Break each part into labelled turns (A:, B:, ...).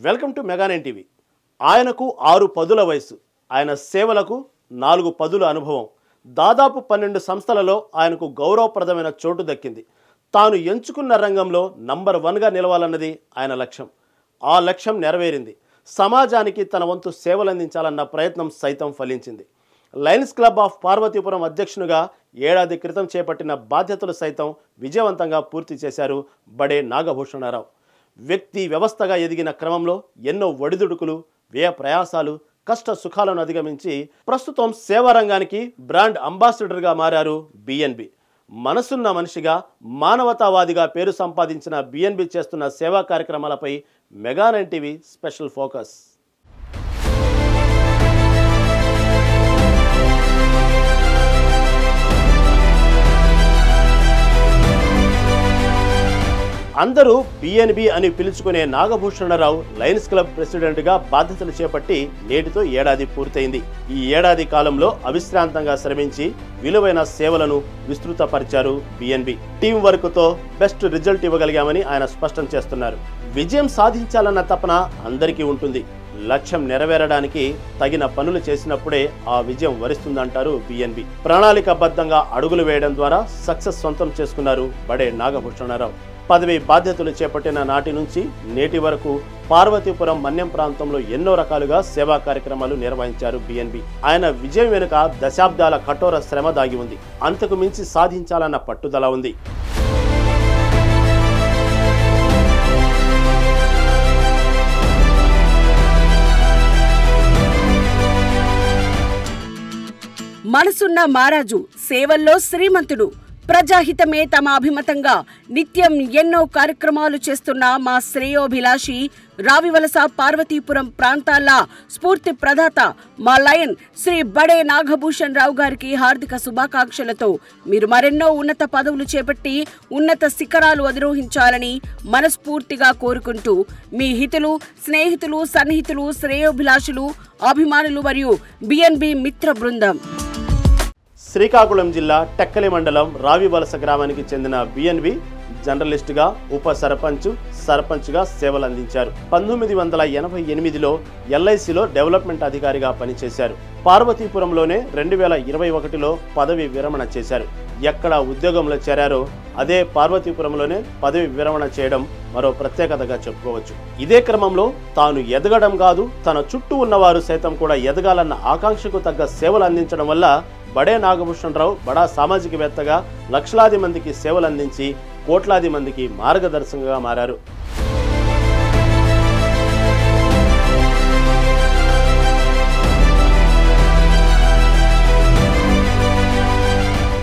A: Welcome to మెగా9 TV. ఆయనకు 6 పదుల వయసు, ఆయన సేవలకు 4 పదుల అనుభవం, దాదాపు 12 సంస్థలలో ఆయనకు గౌరవప్రదమైన చోటు దక్కింది. తాను ఎంచుకున్న రంగంలో నంబర్ 1గా నిలవాలన్నది ఆయన లక్ష్యం. ఆ లక్ష్యం నెరవేరింది. సమాజానికి తన వంతు సేవలందించాలన్న ప్రయత్నం సైతం ఫలించింది. లయన్స్ క్లబ్ ఆఫ్ పార్వతీపురం అధ్యక్షునిగా ఏడాది క్రితం చేపట్టిన బాధ్యతలు సైతం విజయవంతంగా పూర్తి చేశారు బడే నాగభూషణరావు. వ్యక్తి వ్యవస్థగా ఎదిగిన క్రమంలో ఎన్నో ఒడిదుడుకులు, వ్యయ ప్రయాసాలు, కష్ట సుఖాలను అధిగమించి ప్రస్తుతం సేవా రంగానికి బ్రాండ్ అంబాసిడర్గా మారారు బిఎన్బి. మనసున్న మనిషిగా, మానవతావాదిగా పేరు సంపాదించిన బిఎన్బి చేస్తున్న సేవా కార్యక్రమాలపై మెగా9 టీవీ స్పెషల్ ఫోకస్. అందరూ బిఎన్బి అని పిలుచుకునే నాగభూషణరావు లయన్స్ క్లబ్ ప్రెసిడెంట్గా బాధ్యతలు చేపట్టి నేటితో ఏడాది పూర్తయింది. ఈ ఏడాది కాలంలో అవిశ్రాంతంగా శ్రమించి విలువైన సేవలను విస్తృతపరిచారు బిఎన్బి. టీం వర్క్తో బెస్ట్ రిజల్ట్ ఇవ్వగలిగామని ఆయన స్పష్టం చేస్తున్నారు. విజయం సాధించాలన్న తపన అందరికీ ఉంటుంది. లక్ష్యం నెరవేరడానికి తగిన పనులు చేసినప్పుడే ఆ విజయం వరిస్తుందంటారు బిఎన్బి. ప్రణాళికాబద్ధంగా అడుగులు వేయడం ద్వారా సక్సెస్ సొంతం చేసుకున్నారు బడే నాగభూషణరావు. పదవి బాధ్యతలు చేపట్టిన నాటి నుంచి నేటి వరకు పార్వతీపురం మన్యం ప్రాంతంలో ఎన్నో రకాలుగా సేవా కార్యక్రమాలు నిర్వహించారు బిఎన్బి. ఆయన విజయం వెనుక దశాబ్దాల కఠోర శ్రమ దాగి ఉంది. అంతకు మించి సాధించాలన్న పట్టుదల ఉంది.
B: మనసున్న మారాజు, సేవల్లో శ్రీమంతుడు, ప్రజాహితమే తమ అభిమతంగా నిత్యం ఎన్నో కార్యక్రమాలు చేస్తున్న మా శ్రేయోభిలాషి, రావివలస పార్వతీపురం ప్రాంతాల స్ఫూర్తి ప్రదాత మా లయన్ శ్రీ బడే నాగభూషణ్ రావు గారికి హార్దిక శుభాకాంక్షలతో మీరు మరెన్నో ఉన్నత పదవులు చేపట్టి ఉన్నత శిఖరాలు అధిరోహించాలని మనస్ఫూర్తిగా కోరుకుంటూ మీ హితులు, స్నేహితులు, సన్నిహితులు, శ్రేయోభిలాషులు, అభిమానులు మరియు బిఎన్బి మిత్ర బృందం.
A: శ్రీకాకుళం జిల్లా టెక్కలి మండలం రావివలస గ్రామానికి చెందిన బిఎన్బి జర్నలిస్టుగా, ఉప సర్పంచ్, సర్పంచ్గా సేవలు అందించారు. 1988లో ఎల్ఐసిలో డెవలప్మెంట్ అధికారిగా పనిచేశారు. పార్వతీపురంలోనే 2021లో పదవి విరమణ చేశారు. ఎక్కడ ఉద్యోగంలో చేరారో అదే పార్వతీపురంలోనే పదవి విరమణ చేయడం మరో ప్రత్యేకతగా చెప్పుకోవచ్చు. ఇదే క్రమంలో తాను ఎదగడం కాదు, తన చుట్టూ ఉన్నవారు సైతం కూడా ఎదగాలన్న ఆకాంక్షకు తగ్గ సేవలు అందించడం వల్ల బడే నాగభూషణరావు బడా సామాజికవేత్తగా లక్షలాది మందికి సేవలు అందించి కోట్లాది మందికి మార్గదర్శకంగా మారారు.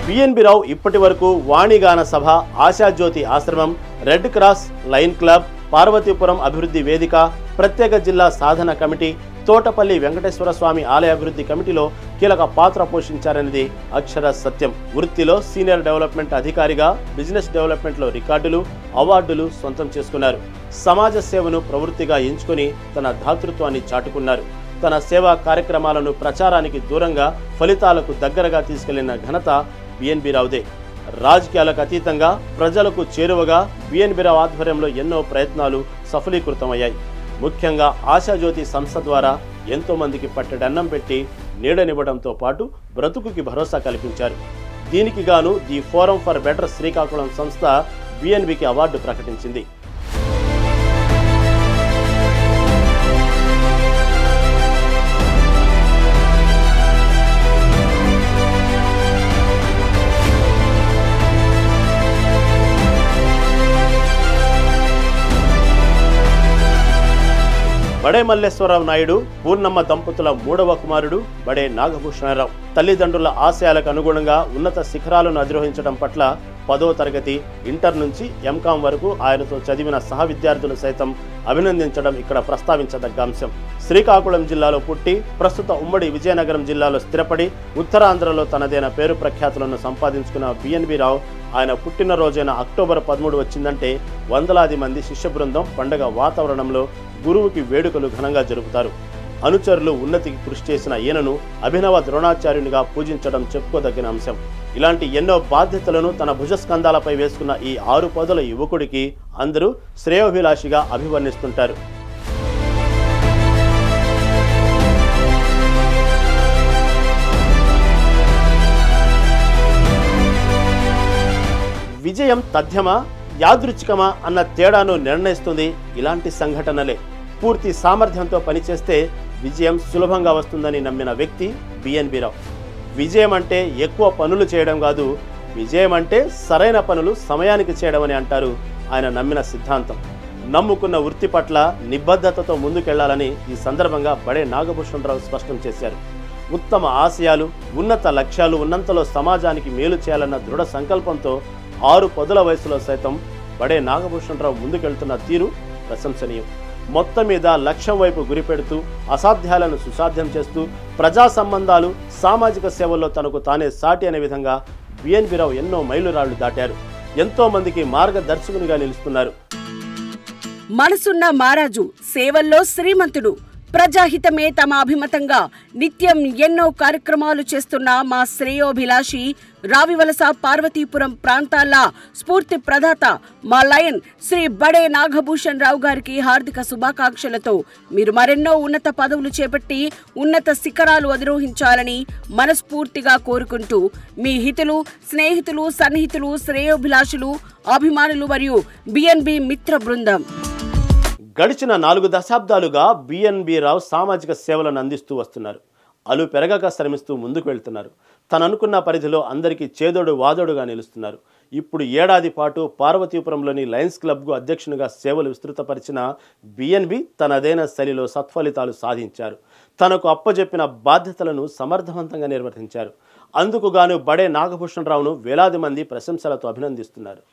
A: బిఎన్బి రావు ఇప్పటి వరకు వాణిగాన సభ, ఆశాజ్యోతి ఆశ్రమం, red cross, lion club, Parvathipuram అభివృద్ధి వేదిక, ప్రత్యేక జిల్లా సాధన కమిటీ, తోటపల్లి వెంకటేశ్వర స్వామి ఆలయ అభివృద్ధి కమిటీలో కీలక పాత్ర పోషించారనేది అక్షర సత్యం. వృత్తిలో సీనియర్ డెవలప్మెంట్ అధికారిగా బిజినెస్ డెవలప్మెంట్లో రికార్డులు, అవార్డులు సొంతం చేసుకున్నారు. సమాజ సేవను ప్రవృత్తిగా ఎంచుకొని తన దాతృత్వాన్ని చాటుకున్నారు. తన సేవా కార్యక్రమాలను ప్రచారానికి దూరంగా ఫలితాలకు దగ్గరగా తీసుకెళ్లిన ఘనత బిఎన్బి రావుదే. రాజకీయాలకు అతీతంగా ప్రజలకు చేరువగా బిఎన్బి రావు ఆధ్వర్యంలో ఎన్నో ప్రయత్నాలు సఫలీకృతమయ్యాయి. ముఖ్యంగా ఆశాజ్యోతి సంస్థ ద్వారా ఎంతో మందికి పట్టెడన్నం పెట్టి నీడనివ్వడంతో పాటు బ్రతుకుకి భరోసా కల్పించారు. దీనికి గాను the forum for better Srikakulam సంస్థ బిఎన్బికి అవార్డు ప్రకటించింది. బడే మల్లేశ్వరరావు నాయుడు, పూర్ణమ్మ దంపతుల 3వ కుమారుడు బడే నాగభూషణరావు. తల్లిదండ్రుల ఆశయాలకు అనుగుణంగా ఉన్నత శిఖరాలను అధిరోహించడం పట్ల 10వ తరగతి, ఇంటర్ నుంచి ఎంకాం వరకు ఆయనతో చదివిన సహ విద్యార్థులు సైతం అభినందించడం ఇక్కడ ప్రస్తావించదగ్గ అంశం. శ్రీకాకుళం జిల్లాలో పుట్టి ప్రస్తుత ఉమ్మడి విజయనగరం జిల్లాలో స్థిరపడి ఉత్తరాంధ్రలో తనదైన పేరు ప్రఖ్యాతులను సంపాదించుకున్న బిఎన్బి రావు ఆయన పుట్టినరోజైన అక్టోబర్ 13 వచ్చిందంటే వందలాది మంది శిష్య బృందం పండుగ వాతావరణంలో గురువుకి వేడుకలు ఘనంగా జరుపుతారు. అనుచరులు ఉన్నతికి కృషి చేసిన ఈయనను అభినవ ద్రోణాచార్యునిగా పూజించడం చెప్పుకోదగిన అంశం. ఇలాంటి ఎన్నో బాధ్యతలను తన భుజస్కంధాలపై వేసుకున్న ఈ 6 పదుల యువకుడికి అందరూ శ్రేయోభిలాషిగా అభివర్ణిస్తుంటారు. విజయం తథ్యమా యాదృచ్ఛికమా అన్న తేడాను నిర్ణయిస్తుంది ఇలాంటి సంఘటనలే. పూర్తి సామర్థ్యంతో పనిచేస్తే విజయం సులభంగా వస్తుందని నమ్మిన వ్యక్తి బిఎన్బి రావు. విజయం అంటే ఎక్కువ పనులు చేయడం కాదు, విజయం అంటే సరైన పనులు సమయానికి చేయడం అని అంటారు ఆయన నమ్మిన సిద్ధాంతం. నమ్ముకున్న వృత్తి పట్ల నిబద్ధతతో ముందుకెళ్లాలని ఈ సందర్భంగా బడే నాగభూషణ్ రావు స్పష్టం చేశారు. ఉత్తమ ఆశయాలు, ఉన్నత లక్ష్యాలు ఉన్నంతలో సమాజానికి మేలు చేయాలన్న దృఢ సంకల్పంతో 6 పదుల వయసులో సైతం బడే నాగభూషణ్ రావు ముందుకెళ్తున్న తీరు ప్రశంసనీయం. మొత్తం మీద లక్ష్యం వైపు గురిపెడుతూ అసాధ్యాలను సుసాధ్యం చేస్తూ ప్రజా సంబంధాలు, సామాజిక సేవల్లో తనకు తానే సాటి అనే విధంగా బిఎన్బి రావు ఎన్నో మైలురాళ్లు దాటారు. ఎంతో మందికి మార్గదర్శకునిగా నిలుస్తున్నారు.
B: మనసున్న మారాజు, సేవల్లో శ్రీమంతుడు, ప్రజాహితమే తమ అభిమతంగా నిత్యం ఎన్నో కార్యక్రమాలు చేస్తున్న మా శ్రేయోభిలాషి, రావివలస పార్వతీపురం ప్రాంతాల స్ఫూర్తి ప్రదాత మా లయన్ శ్రీ బడే నాగభూషణ్ రావు గారికి హార్దిక శుభాకాంక్షలతో మీరు మరెన్నో ఉన్నత పదవులు చేపట్టి ఉన్నత శిఖరాలు అధిరోహించాలని మనస్ఫూర్తిగా కోరుకుంటూ మీ హితులు, స్నేహితులు, సన్నిహితులు, శ్రేయోభిలాషులు, అభిమానులు మరియు బిఎన్బి మిత్ర బృందం.
A: గడిచిన 4 దశాబ్దాలుగా బిఎన్బి రావు సామాజిక సేవలను అందిస్తూ వస్తున్నారు. అలు పెరగక శ్రమిస్తూ ముందుకు వెళ్తున్నారు. తననుకున్న పరిధిలో అందరికీ చేదోడు వాదోడుగా నిలుస్తున్నారు. ఇప్పుడు ఏడాది పాటు పార్వతీపురంలోని లయన్స్ క్లబ్కు అధ్యక్షునిగా సేవలు విస్తృతపరిచిన బిఎన్బి తనదైన శైలిలో సత్ఫలితాలు సాధించారు. తనకు అప్పజెప్పిన బాధ్యతలను సమర్థవంతంగా నిర్వర్తించారు. అందుకు గాను బడే నాగభూషణ్ రావును వేలాది మంది ప్రశంసలతో అభినందిస్తున్నారు.